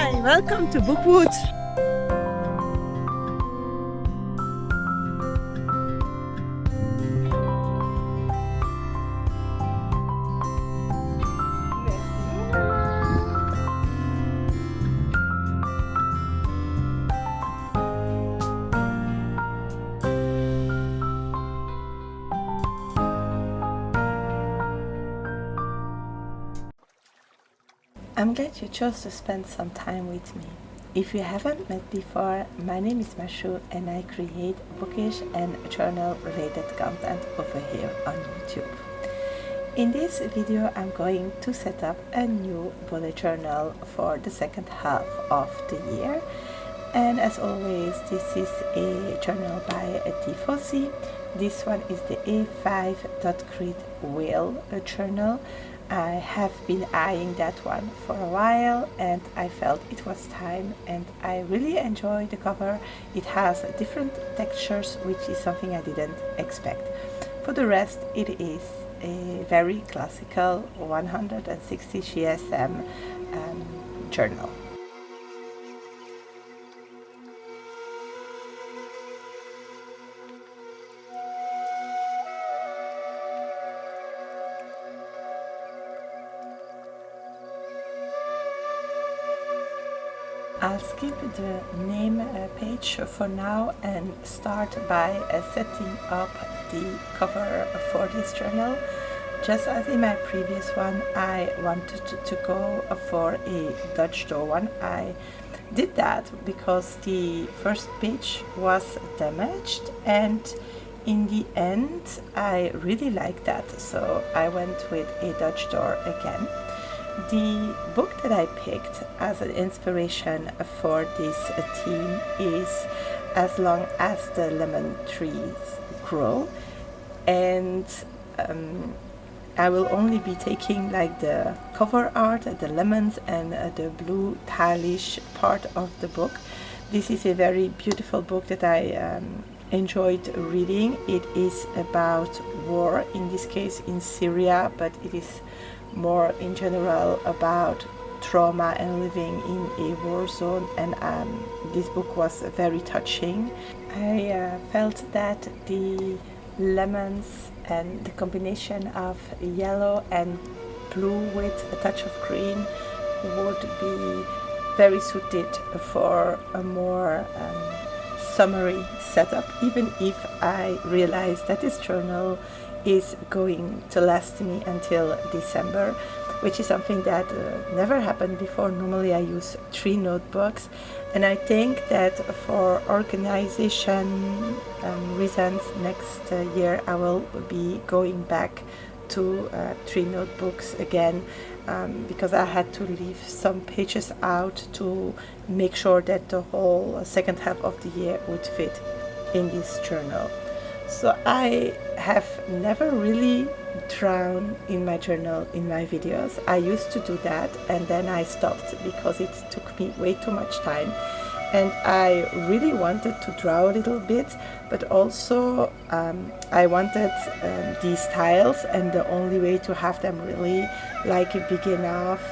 Hi, welcome to Bookwood. I'm glad you chose to spend some time with me. If you haven't met before, my name is Mashou and I create bookish and journal related content over here on YouTube. In this video I'm going to set up a new bullet journal for the second half of the year, and as always this is a journal by Tiefossie. This one is the A5 Whale journal. I have been eyeing that one for a while and I felt it was time, and I really enjoy the cover. It has different textures, which is something I didn't expect. For the rest, it is a very classical 160 GSM journal. I'll skip the name page for now and start by setting up the cover for this journal. Just as in my previous one, I wanted to go for a Dutch door one. I did that because the first page was damaged, and in the end I really liked that, so I went with a Dutch door again. The book that I picked as an inspiration for this theme is As Long as the Lemon Trees Grow, and I will only be taking like the cover art, the lemons and the blue tilish part of the book. This is a very beautiful book that I enjoyed reading. It is about war, in this case in Syria, but it is more in general about trauma and living in a war zone, and this book was very touching. I felt that the lemons and the combination of yellow and blue with a touch of green would be very suited for a more summery setup, even if I realized that this journal is going to last me until December, which is something that never happened before. Normally I use 3 notebooks, and I think that for organization reasons next year I will be going back to 3 notebooks again, because I had to leave some pages out to make sure that the whole second half of the year would fit in this journal. So I have never really drawn in my journal in my videos. I used to do that and then I stopped because it took me way too much time, and I really wanted to draw a little bit, but also I wanted these tiles, and the only way to have them really like big enough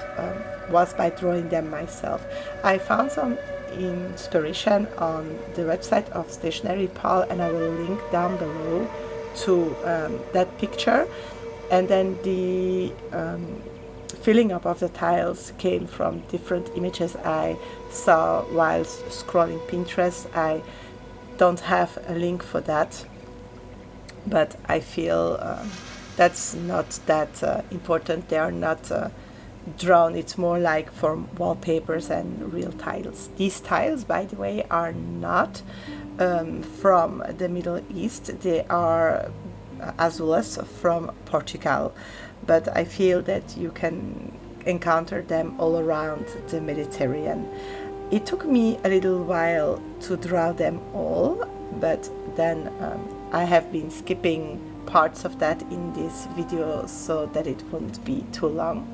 was by drawing them myself. I found some inspiration on the website of Stationery Pal, and I will link down below to that picture. And then the filling up of the tiles came from different images I saw whilst scrolling Pinterest. I don't have a link for that, but I feel that's not that important. They are not drawn. It's more like for wallpapers and real tiles. These tiles, by the way, are not from the Middle East. They are azules from Portugal, but I feel that you can encounter them all around the Mediterranean. It took me a little while to draw them all, but then I have been skipping parts of that in this video so that it won't be too long.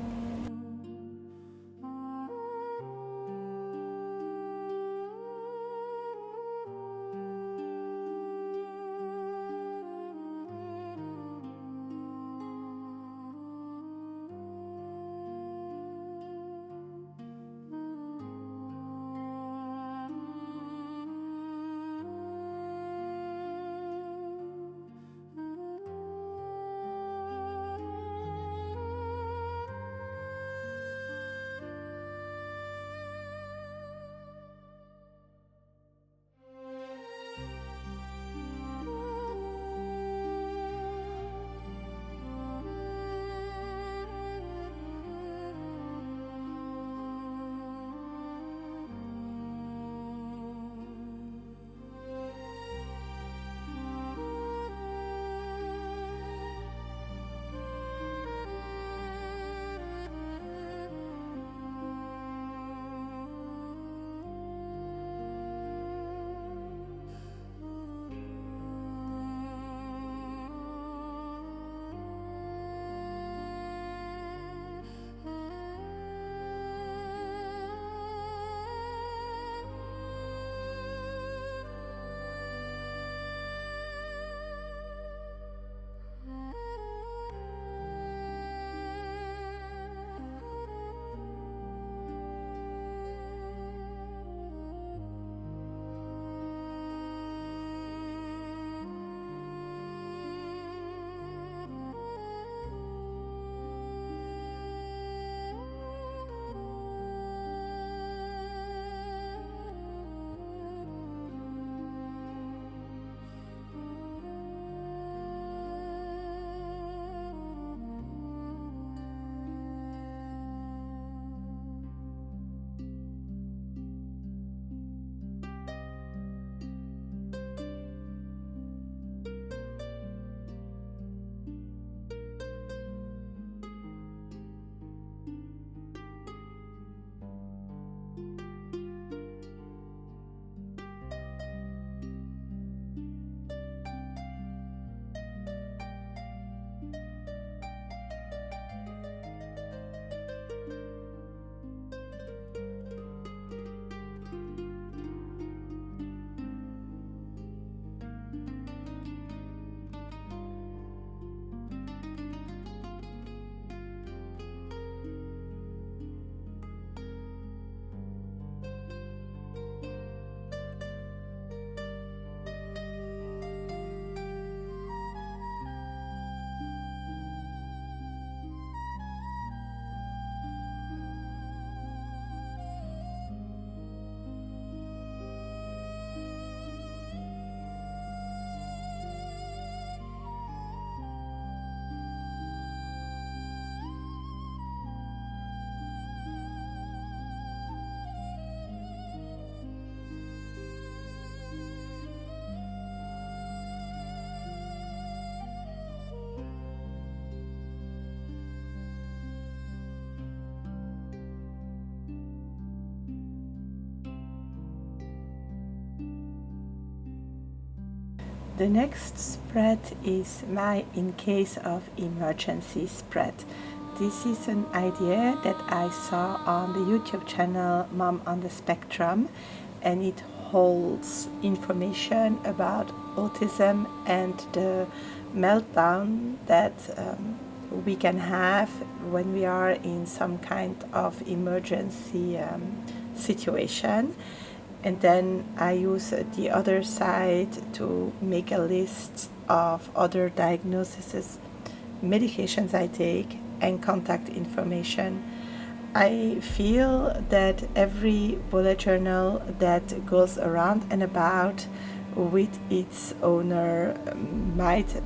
The next spread is my in case of emergency spread. This is an idea that I saw on the YouTube channel Mom on the Spectrum, and it holds information about autism and the meltdown that we can have when we are in some kind of emergency situation. And then I use the other side to make a list of other diagnoses, medications I take, and contact information. I feel that every bullet journal that goes around and about with its owner might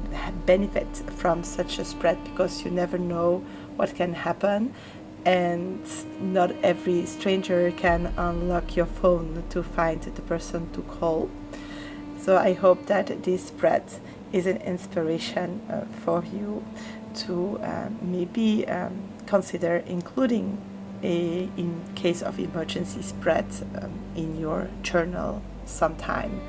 benefit from such a spread, because you never know what can happen, and not every stranger can unlock your phone to find the person to call. So I hope that this spread is an inspiration for you to maybe consider including a in case of emergency spread in your journal sometime.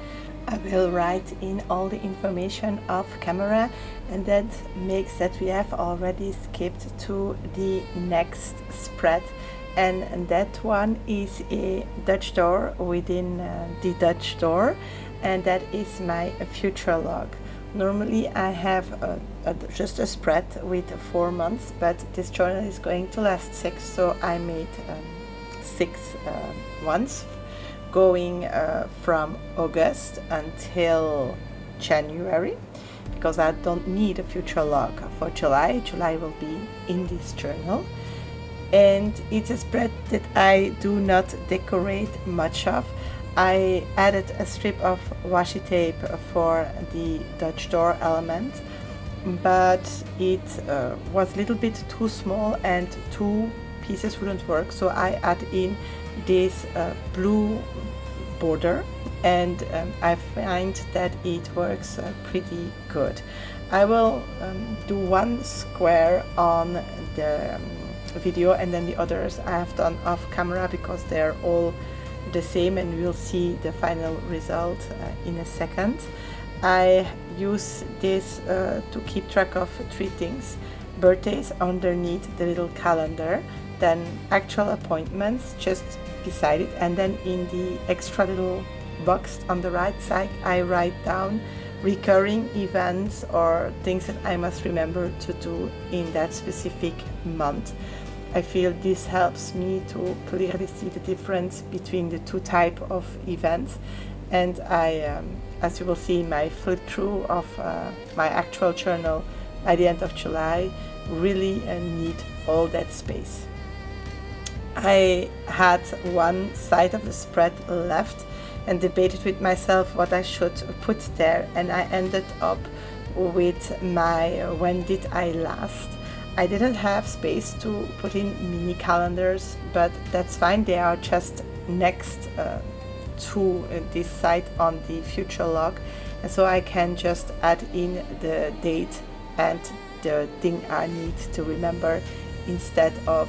I will write in all the information off camera, and that makes that we have already skipped to the next spread, and that one is a Dutch door within the Dutch door, and that is my future log. Normally I have just a spread with 4 months, but this journal is going to last 6, so I made 6 ones going from August until January, because I don't need a future log for July. July will be in this journal, and it's a spread that I do not decorate much of. I added a strip of washi tape for the Dutch door element, but it was a little bit too small and 2 pieces wouldn't work, so I add in this blue border, and I find that it works pretty good. I will do 1 square on the video, and then the others I have done off camera because they're all the same, and we'll see the final result in a second. I use this to keep track of 3 things: birthdays underneath the little calendar, then actual appointments just beside it, and then in the extra little box on the right side I write down recurring events or things that I must remember to do in that specific month. I feel this helps me to clearly see the difference between the 2 types of events, and I, as you will see in my flip through of my actual journal by the end of July, really need all that space. I had 1 side of the spread left and debated with myself what I should put there, and I ended up with my when did I last. I didn't have space to put in mini calendars, but that's fine, they are just next to this site on the future log, and so I can just add in the date and the thing I need to remember instead of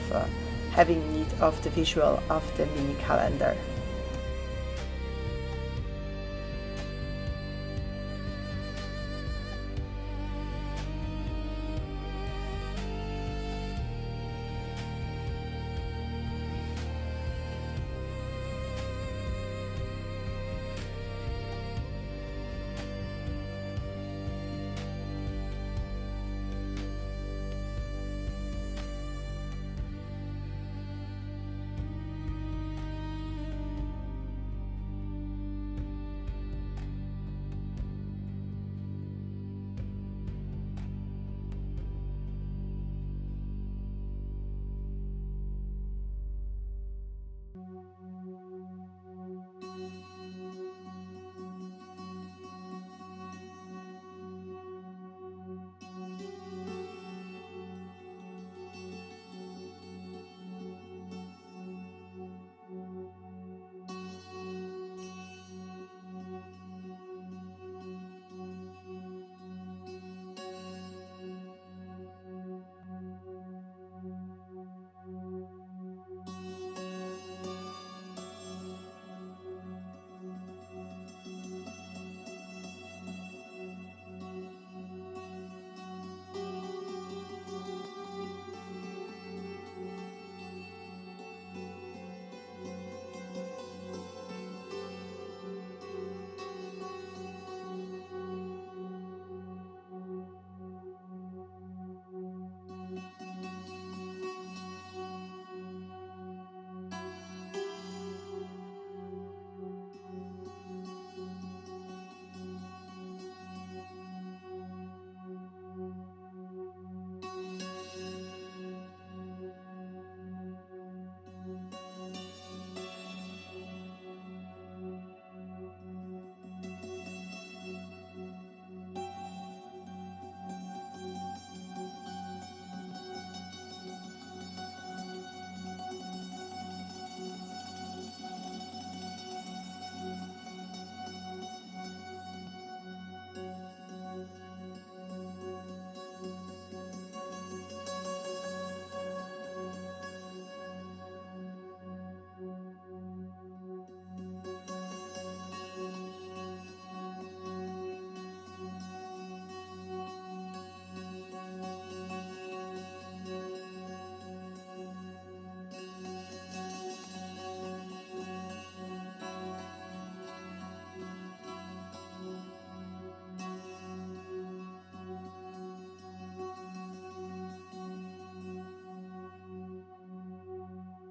having need of the visual of the mini calendar.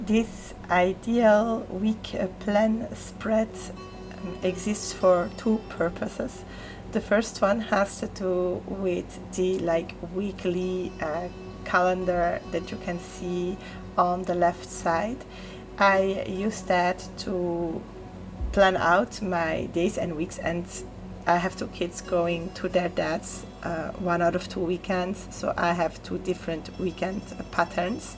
This ideal week plan spread exists for two purposes. The first one has to do with the weekly calendar that you can see on the left side. I use that to plan out my days and weeks, and I have two kids going to their dads 1 out of 2 weekends, so I have 2 different weekend patterns.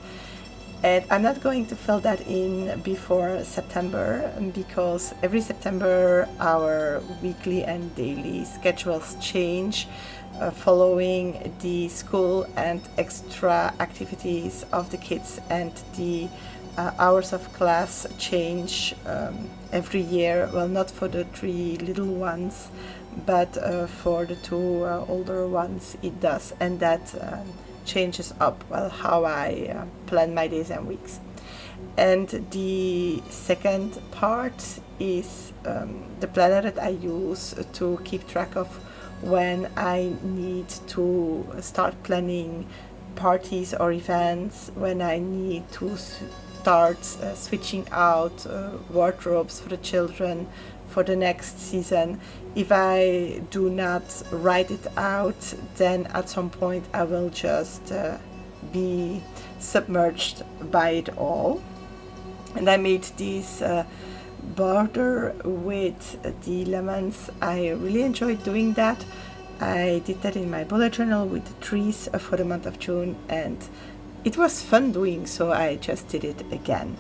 And I'm not going to fill that in before September, because every September our weekly and daily schedules change following the school and extra activities of the kids, and the hours of class change every year. Well, not for the 3 little ones, but for the 2 older ones it does, and that changes up how I plan my days and weeks. And the second part is the planner that I use to keep track of when I need to start planning parties or events, when I need to start switching out wardrobes for the children for the next season. If I do not write it out, then at some point I will just be submerged by it all. And I made this border with the lemons. I really enjoyed doing that. I did that in my bullet journal with the trees for the month of June, and it was fun doing, so I just did it again.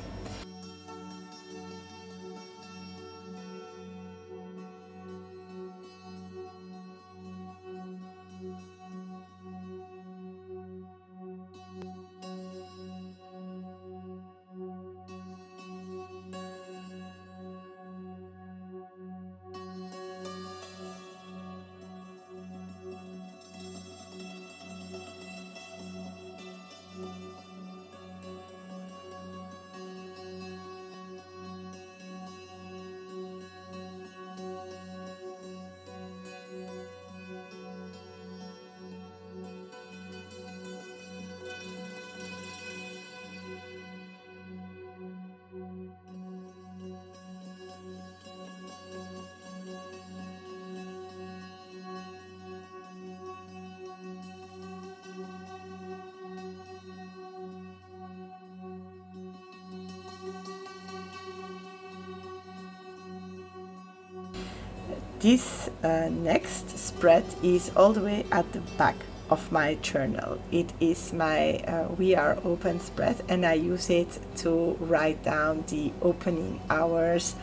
This next spread is all the way at the back of my journal. It is my We Are Open spread, and I use it to write down the opening hours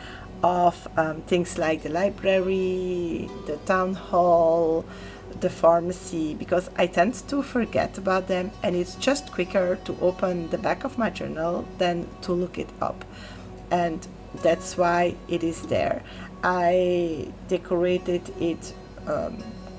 of things like the library, the town hall, the pharmacy, because I tend to forget about them, and it's just quicker to open the back of my journal than to look it up. And that's why it is there. I decorated it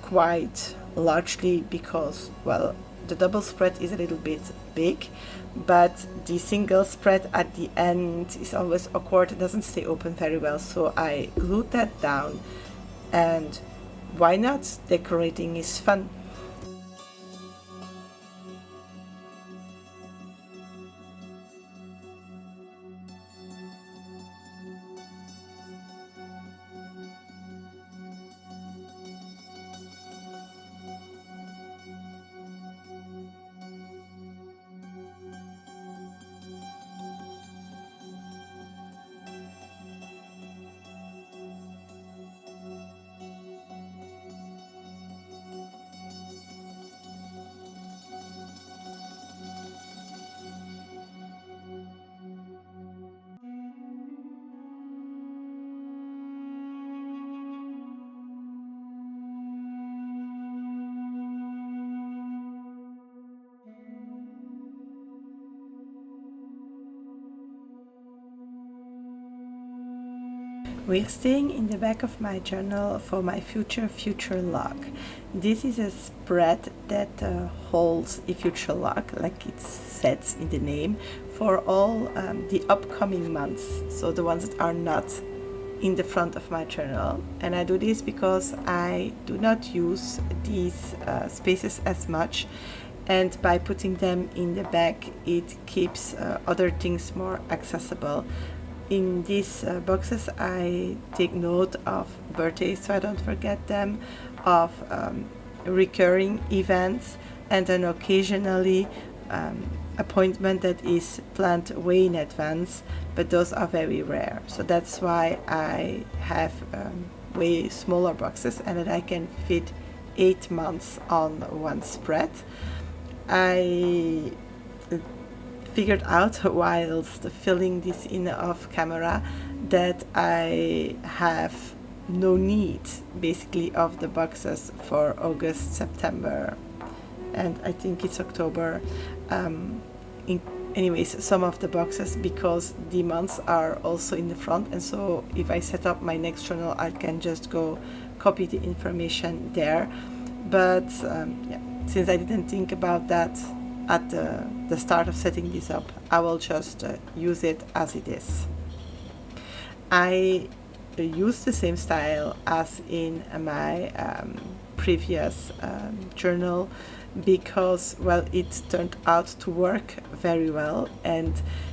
quite largely because, well, the double spread is a little bit big, but the single spread at the end is always awkward. It doesn't stay open very well, so I glued that down. And why not? Decorating is fun. We're staying in the back of my journal for my future log. This is a spread that holds a future log, like it says in the name, for all the upcoming months, so the ones that are not in the front of my journal. And I do this because I do not use these spaces as much, and by putting them in the back it keeps other things more accessible. In these boxes I take note of birthdays so I don't forget them, of recurring events, and then occasionally appointment that is planned way in advance, but those are very rare. So that's why I have way smaller boxes and that I can fit 8 months on one spread. I figured out whilst filling this in off camera that I have no need basically of the boxes for August, September, and I think it's October. Anyways, some of the boxes, because the months are also in the front, and so if I set up my next journal I can just go copy the information there. But yeah, since I didn't think about that at the start of setting this up, I will just use it as it is. I use the same style as in my previous journal because, well, it turned out to work very well, and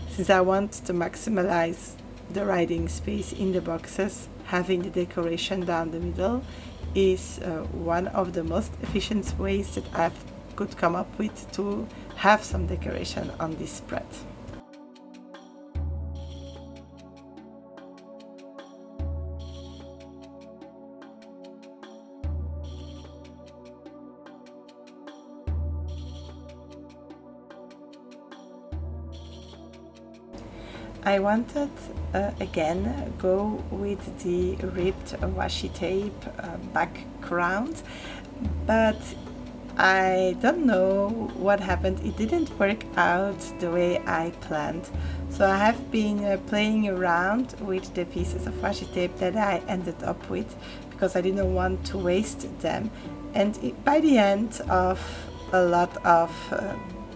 since I want to maximize the writing space in the boxes, having the decoration down the middle is one of the most efficient ways that I could come up with to have some decoration on this spread. I wanted again go with the ripped washi tape background, but I don't know what happened. It didn't work out the way I planned. So I have been playing around with the pieces of washi tape that I ended up with because I didn't want to waste them. And by the end of a lot of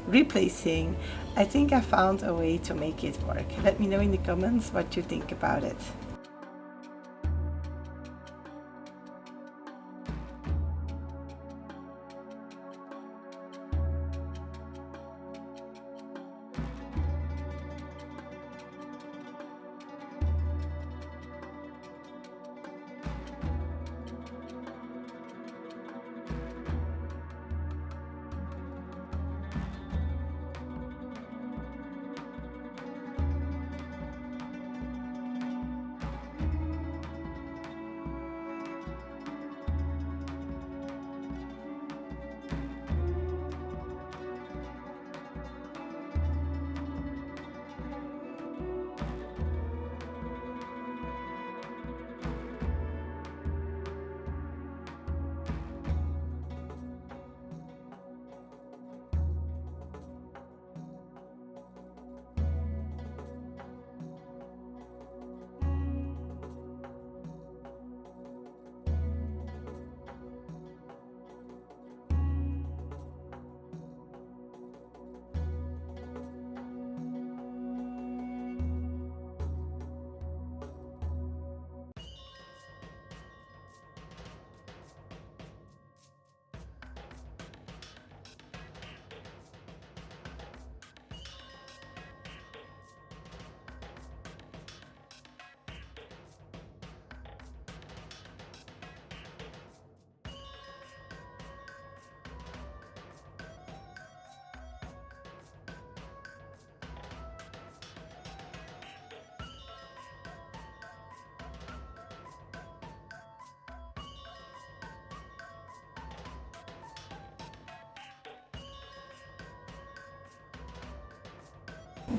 replacing, I think I found a way to make it work. Let me know in the comments what you think about it.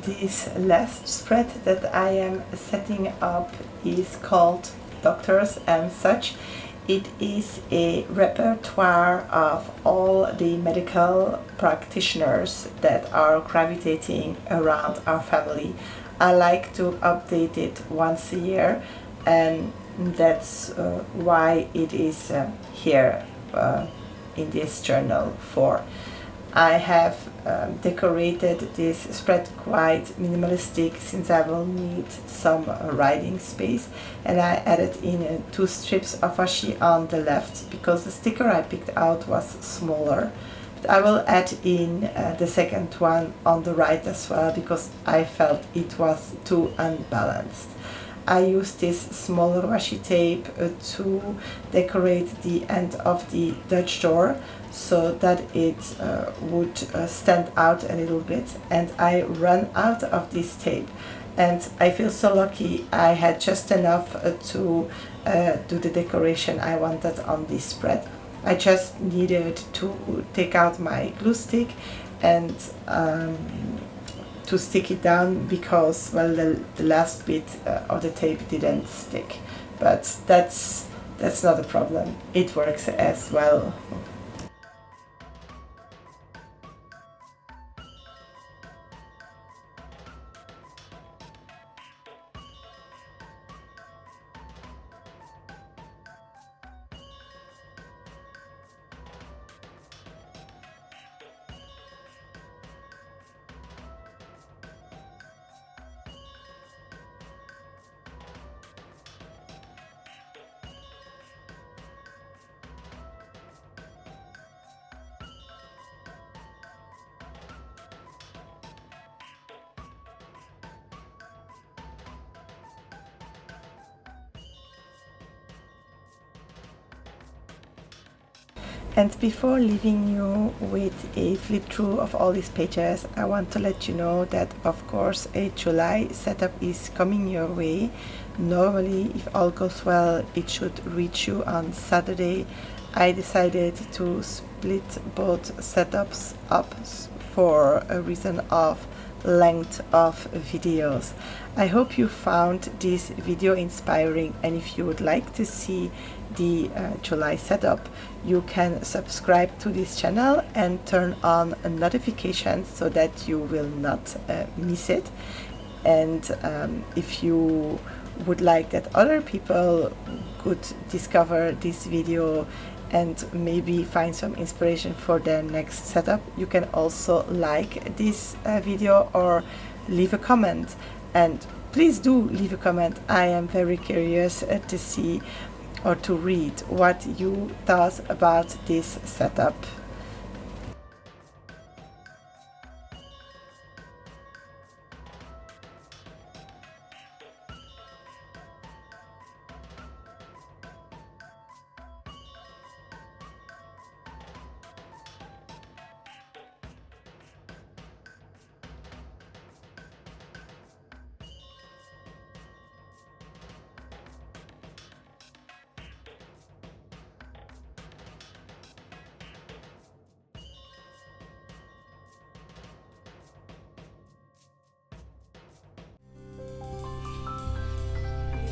This last spread that I am setting up is called Doctors and Such. It is a repertoire of all the medical practitioners that are gravitating around our family. I like to update it once a year, and that's why it is here in this journal for. I have decorated this spread quite minimalistic since I will need some writing space, and I added in 2 strips of washi on the left because the sticker I picked out was smaller, I will add in the second one on the right as well, because I felt it was too unbalanced. I used this smaller washi tape to decorate the end of the Dutch door so that it would stand out a little bit, and I ran out of this tape, and I feel so lucky I had just enough to do the decoration I wanted on this spread. I just needed to take out my glue stick and to stick it down, because, well, the last bit of the tape didn't stick, but that's not a problem. It works as well. And before leaving you with a flip through of all these pages, I want to let you know that of course a July setup is coming your way. Normally, if all goes well, it should reach you on Saturday. I decided to split both setups up for a reason of length of videos. I hope you found this video inspiring, and if you would like to see the July setup, you can subscribe to this channel and turn on notifications so that you will not miss it. And if you would like that other people could discover this video and maybe find some inspiration for their next setup, you can also like this video or leave a comment. And please do leave a comment. I am very curious to see or to read what you thought about this setup.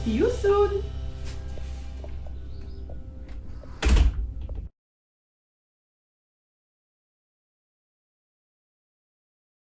See you soon!